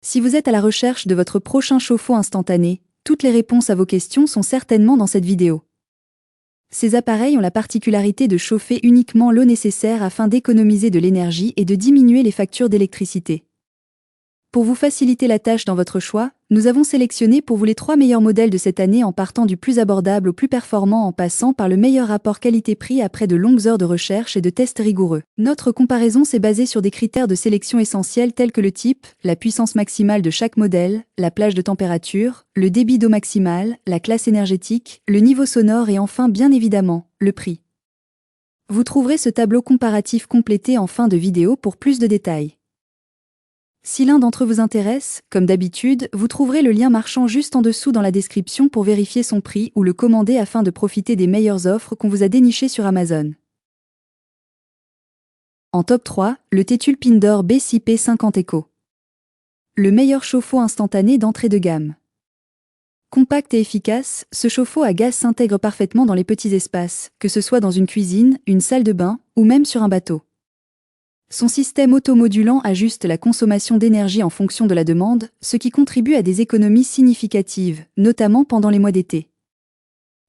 Si vous êtes à la recherche de votre prochain chauffe-eau instantané, toutes les réponses à vos questions sont certainement dans cette vidéo. Ces appareils ont la particularité de chauffer uniquement l'eau nécessaire afin d'économiser de l'énergie et de diminuer les factures d'électricité. Pour vous faciliter la tâche dans votre choix, nous avons sélectionné pour vous les 3 meilleurs modèles de cette année en partant du plus abordable au plus performant en passant par le meilleur rapport qualité-prix après de longues heures de recherche et de tests rigoureux. Notre comparaison s'est basée sur des critères de sélection essentiels tels que le type, la puissance maximale de chaque modèle, la plage de température, le débit d'eau maximal, la classe énergétique, le niveau sonore et enfin bien évidemment, le prix. Vous trouverez ce tableau comparatif complété en fin de vidéo pour plus de détails. Si l'un d'entre eux vous intéresse, comme d'habitude, vous trouverez le lien marchand juste en dessous dans la description pour vérifier son prix ou le commander afin de profiter des meilleures offres qu'on vous a dénichées sur Amazon. En top 3, le Tétul Pindor B6P50 Eco. Le meilleur chauffe-eau instantané d'entrée de gamme. Compact et efficace, ce chauffe-eau à gaz s'intègre parfaitement dans les petits espaces, que ce soit dans une cuisine, une salle de bain, ou même sur un bateau. Son système automodulant ajuste la consommation d'énergie en fonction de la demande, ce qui contribue à des économies significatives, notamment pendant les mois d'été.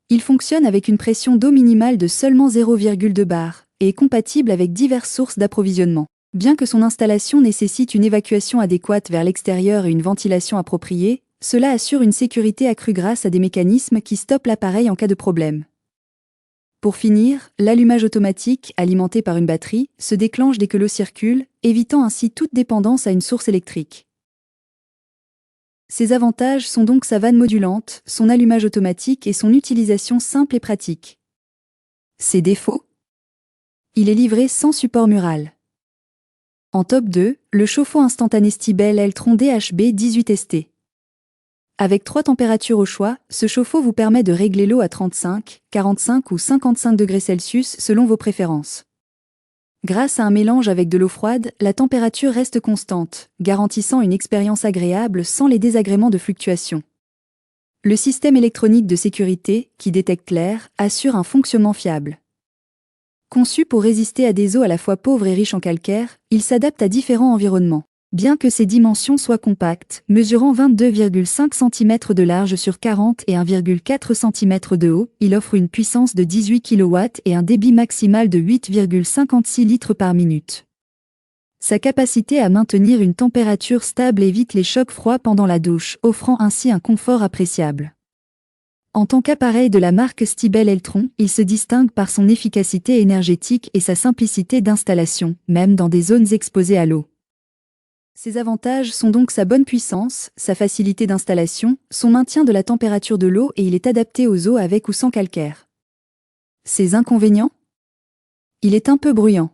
Il fonctionne avec une pression d'eau minimale de seulement 0,2 bar et est compatible avec diverses sources d'approvisionnement. Bien que son installation nécessite une évacuation adéquate vers l'extérieur et une ventilation appropriée, cela assure une sécurité accrue grâce à des mécanismes qui stoppent l'appareil en cas de problème. Pour finir, l'allumage automatique, alimenté par une batterie, se déclenche dès que l'eau circule, évitant ainsi toute dépendance à une source électrique. Ses avantages sont donc sa vanne modulante, son allumage automatique et son utilisation simple et pratique. Ses défauts? Il est livré sans support mural. En top 2, le chauffe-eau instantané Stiebel Eltron DHB18ST. Avec 3 températures au choix, ce chauffe-eau vous permet de régler l'eau à 35, 45 ou 55 degrés Celsius selon vos préférences. Grâce à un mélange avec de l'eau froide, la température reste constante, garantissant une expérience agréable sans les désagréments de fluctuation. Le système électronique de sécurité, qui détecte l'air, assure un fonctionnement fiable. Conçu pour résister à des eaux à la fois pauvres et riches en calcaire, il s'adapte à différents environnements. Bien que ses dimensions soient compactes, mesurant 22,5 cm de large sur 40 et 1,4 cm de haut, il offre une puissance de 18 kW et un débit maximal de 8,56 litres par minute. Sa capacité à maintenir une température stable évite les chocs froids pendant la douche, offrant ainsi un confort appréciable. En tant qu'appareil de la marque Stiebel Eltron, il se distingue par son efficacité énergétique et sa simplicité d'installation, même dans des zones exposées à l'eau. Ses avantages sont donc sa bonne puissance, sa facilité d'installation, son maintien de la température de l'eau et il est adapté aux eaux avec ou sans calcaire. Ses inconvénients? Il est un peu bruyant.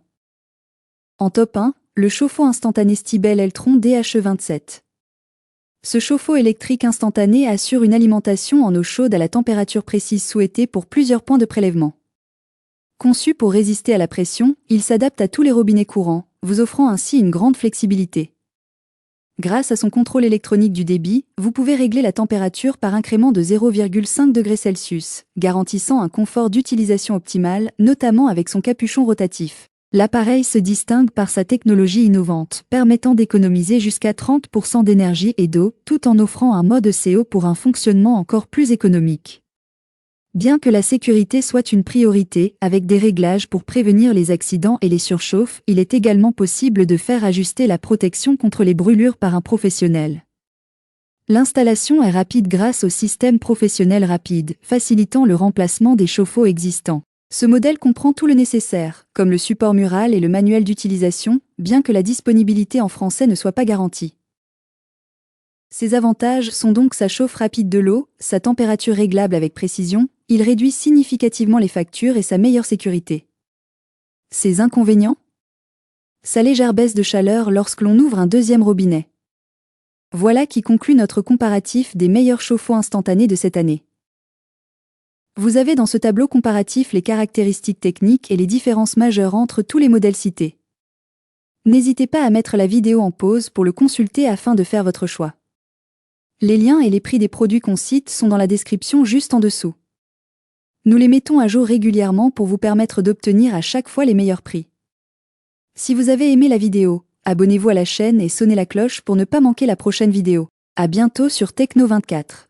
En top 1, le chauffe-eau instantané Stiebel Eltron DHE27. Ce chauffe-eau électrique instantané assure une alimentation en eau chaude à la température précise souhaitée pour plusieurs points de prélèvement. Conçu pour résister à la pression, il s'adapte à tous les robinets courants, vous offrant ainsi une grande flexibilité. Grâce à son contrôle électronique du débit, vous pouvez régler la température par incrément de 0,5 degrés Celsius, garantissant un confort d'utilisation optimal, notamment avec son capuchon rotatif. L'appareil se distingue par sa technologie innovante, permettant d'économiser jusqu'à 30% d'énergie et d'eau, tout en offrant un mode CO pour un fonctionnement encore plus économique. Bien que la sécurité soit une priorité, avec des réglages pour prévenir les accidents et les surchauffes, il est également possible de faire ajuster la protection contre les brûlures par un professionnel. L'installation est rapide grâce au système professionnel rapide, facilitant le remplacement des chauffe-eau existants. Ce modèle comprend tout le nécessaire, comme le support mural et le manuel d'utilisation, bien que la disponibilité en français ne soit pas garantie. Ses avantages sont donc sa chauffe rapide de l'eau, sa température réglable avec précision, il réduit significativement les factures et sa meilleure sécurité. Ses inconvénients? Sa légère baisse de chaleur lorsque l'on ouvre un deuxième robinet. Voilà qui conclut notre comparatif des meilleurs chauffe-eau instantanés de cette année. Vous avez dans ce tableau comparatif les caractéristiques techniques et les différences majeures entre tous les modèles cités. N'hésitez pas à mettre la vidéo en pause pour le consulter afin de faire votre choix. Les liens et les prix des produits qu'on cite sont dans la description juste en dessous. Nous les mettons à jour régulièrement pour vous permettre d'obtenir à chaque fois les meilleurs prix. Si vous avez aimé la vidéo, Abonnez-vous à la chaîne et sonnez la cloche pour ne pas manquer la prochaine vidéo. À bientôt sur Techno24.